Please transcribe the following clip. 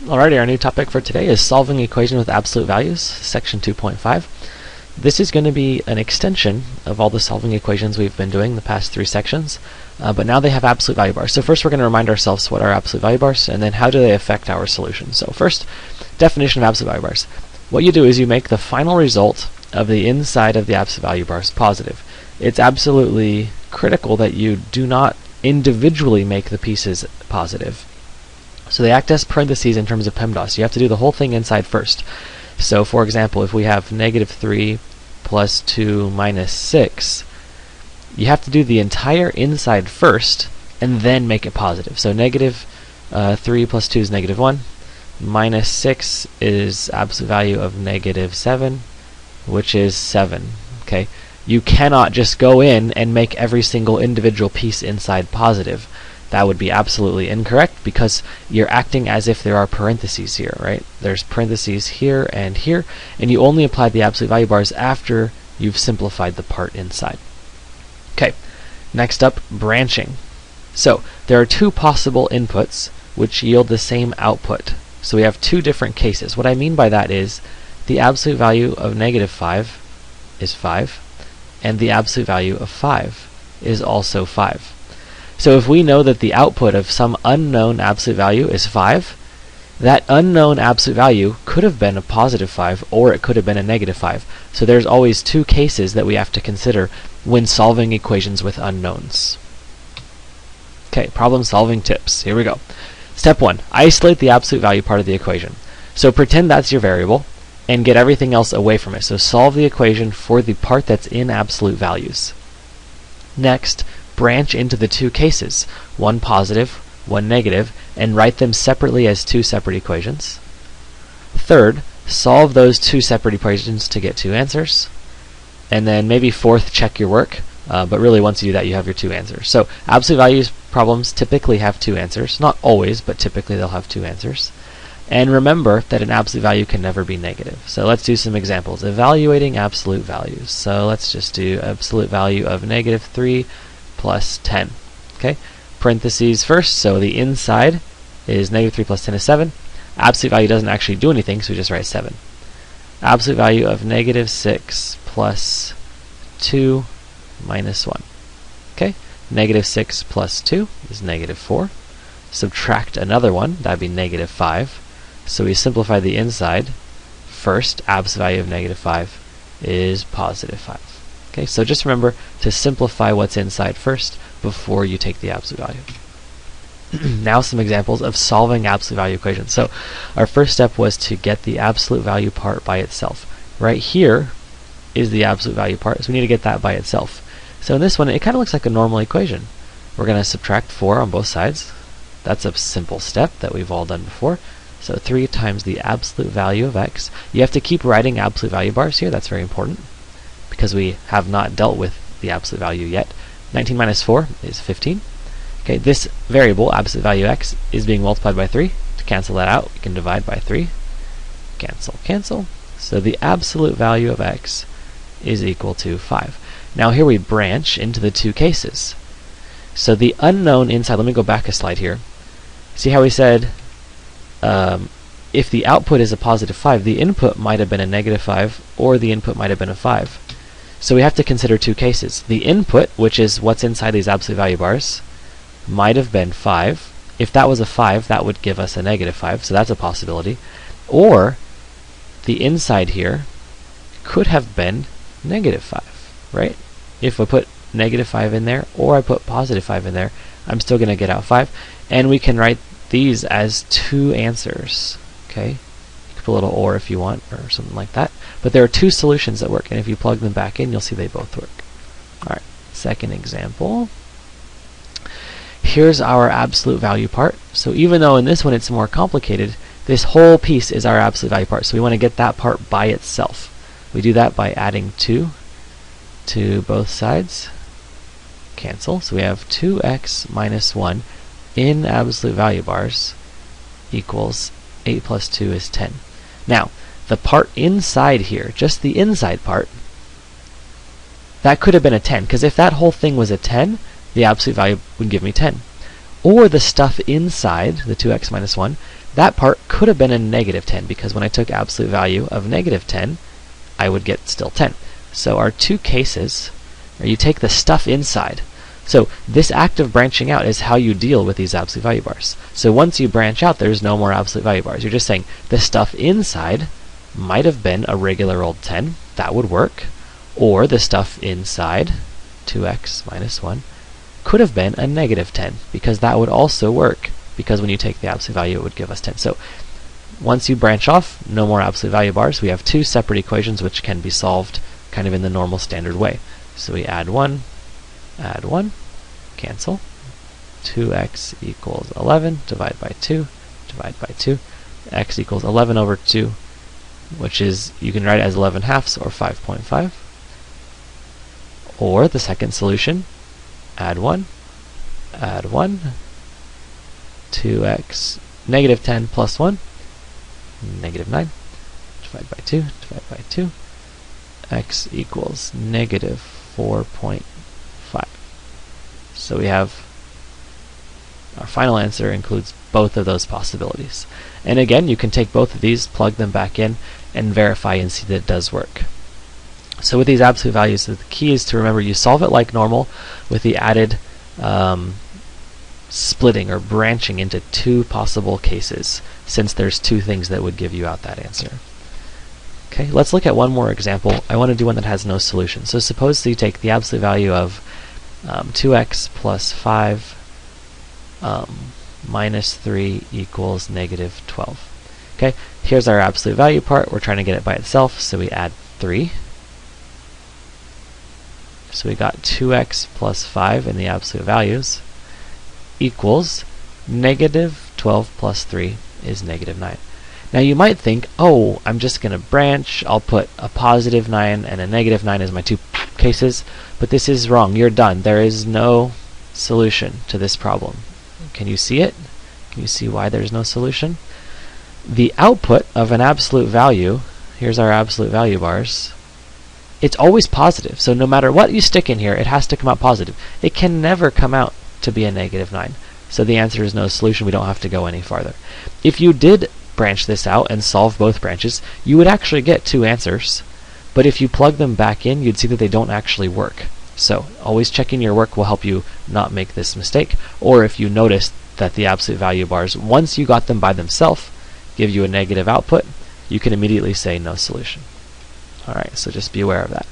Alrighty, our new topic for today is solving equations with absolute values, section 2.5. This is going to be an extension of all the solving equations we've been doing the past three sections, but now they have absolute value bars. So first we're going to remind ourselves what are absolute value bars, and then how do they affect our solution. So first, definition of absolute value bars. What you do is you make the final result of the inside of the absolute value bars positive. It's absolutely critical that you do not individually make the pieces positive. So they act as parentheses in terms of PEMDAS. You have to do the whole thing inside first. So for example, if we have negative 3 plus 2 minus 6, you have to do the entire inside first and then make it positive. So negative 3 plus 2 is negative 1. Minus 6 is absolute value of negative 7, which is 7. Okay? You cannot just go in and make every single individual piece inside positive. That would be absolutely incorrect because you're acting as if there are parentheses here, right? There's parentheses here, and you only apply the absolute value bars after you've simplified the part inside. Okay, next up, branching. So there are two possible inputs which yield the same output. So we have two different cases. What I mean by that is the absolute value of negative 5 is 5, and the absolute value of 5 is also 5. So if we know that the output of some unknown absolute value is 5, that unknown absolute value could have been a positive 5 or it could have been a negative 5. So there's always two cases that we have to consider when solving equations with unknowns. Okay, problem solving tips. Here we go. Step 1. Isolate the absolute value part of the equation. So pretend that's your variable and get everything else away from it. So solve the equation for the part that's in absolute values. Next, branch into the two cases, one positive, one negative, and write them separately as two separate equations. Third, solve those two separate equations to get two answers. And then maybe fourth, check your work, but really once you do that you have your two answers. So absolute values problems typically have two answers. Not always, but typically they'll have two answers. And remember that an absolute value can never be negative. So let's do some examples. Evaluating absolute values. So let's just do absolute value of negative 3 plus 10. Okay, parentheses first, so the inside is negative 3 plus 10 is 7. Absolute value doesn't actually do anything, so we just write 7. Absolute value of negative 6 plus 2 minus 1. Okay, negative 6 plus 2 is negative 4. Subtract another one, that would be negative 5. So we simplify the inside first. Absolute value of negative 5 is positive 5. Okay, so just remember to simplify what's inside first before you take the absolute value. Now some examples of solving absolute value equations. So our first step was to get the absolute value part by itself. Right here is the absolute value part, so we need to get that by itself. So in this one, it kind of looks like a normal equation. We're going to subtract 4 on both sides. That's a simple step that we've all done before. So 3 times the absolute value of x. You have to keep writing absolute value bars here. That's very important, because we have not dealt with the absolute value yet. 19 minus 4 is 15. Okay, this variable, absolute value x, is being multiplied by 3. To cancel that out, we can divide by 3. Cancel, cancel. So the absolute value of x is equal to 5. Now here we branch into the two cases. So the unknown inside, let me go back a slide here. See how we said if the output is a positive 5, the input might have been a negative 5, or the input might have been a 5. So we have to consider two cases. The input, which is what's inside these absolute value bars, might have been 5. If that was a 5, that would give us a negative 5, so that's a possibility. Or the inside here could have been negative 5, right? If I put negative 5 in there, or I put positive 5 in there, I'm still going to get out 5. And we can write these as two answers. Okay? You could put a little or if you want, or something like that. But there are two solutions that work, and if you plug them back in, you'll see they both work. Alright, second example. Here's our absolute value part. So even though in this one it's more complicated, this whole piece is our absolute value part. So we want to get that part by itself. We do that by adding 2 to both sides. Cancel. So we have 2x minus 1 in absolute value bars equals 8 plus 2 is 10. Now, the part inside here, just the inside part, that could have been a 10, because if that whole thing was a 10, the absolute value would give me 10. or the stuff inside, the 2x minus 1, that part could have been a negative 10, because when I took absolute value of negative 10, I would get still 10. So our two cases, or you take the stuff inside. So this act of branching out is how you deal with these absolute value bars. So once you branch out, there's no more absolute value bars. You're just saying the stuff inside might have been a regular old 10. That would work. Or the stuff inside, 2x minus 1, could have been a negative 10, because that would also work, because when you take the absolute value, it would give us 10. So once you branch off, no more absolute value bars. We have two separate equations which can be solved kind of in the normal standard way. So we add 1, cancel. 2x equals 11, divide by 2, divide by 2. X equals 11 over 2, which is, you can write it as 11 halves, or 5.5. Or the second solution, add 1, 2x, negative 10 plus 1, negative 9, divide by 2, divide by 2. X equals negative 4.5. So we have our final answer includes both of those possibilities. And again, you can take both of these, plug them back in, and verify and see that it does work. So with these absolute values, the key is to remember you solve it like normal with the added splitting or branching into two possible cases, since there's two things that would give you out that answer. Okay, let's look at one more example. I want to do one that has no solution. So suppose you take the absolute value of 2x plus 5 minus 3 equals negative 12. Okay, here's our absolute value part. We're trying to get it by itself, so we add 3. So we got 2x plus 5 in the absolute values equals negative 12 plus 3 is negative 9. Now you might think, oh, I'm just going to branch. I'll put a positive 9 and a negative 9 as my two cases. But this is wrong. You're done. There is no solution to this problem. Can you see it? Can you see why there's no solution? The output of an absolute value, here's our absolute value bars, it's always positive. So no matter what you stick in here, it has to come out positive. It can never come out to be a negative 9. So the answer is no solution. We don't have to go any farther. If you did branch this out and solve both branches, you would actually get two answers. But if you plug them back in, you'd see that they don't actually work. So always checking your work will help you not make this mistake. Or if you notice that the absolute value bars, once you got them by themselves, give you a negative output, you can immediately say no solution. Alright, so just be aware of that.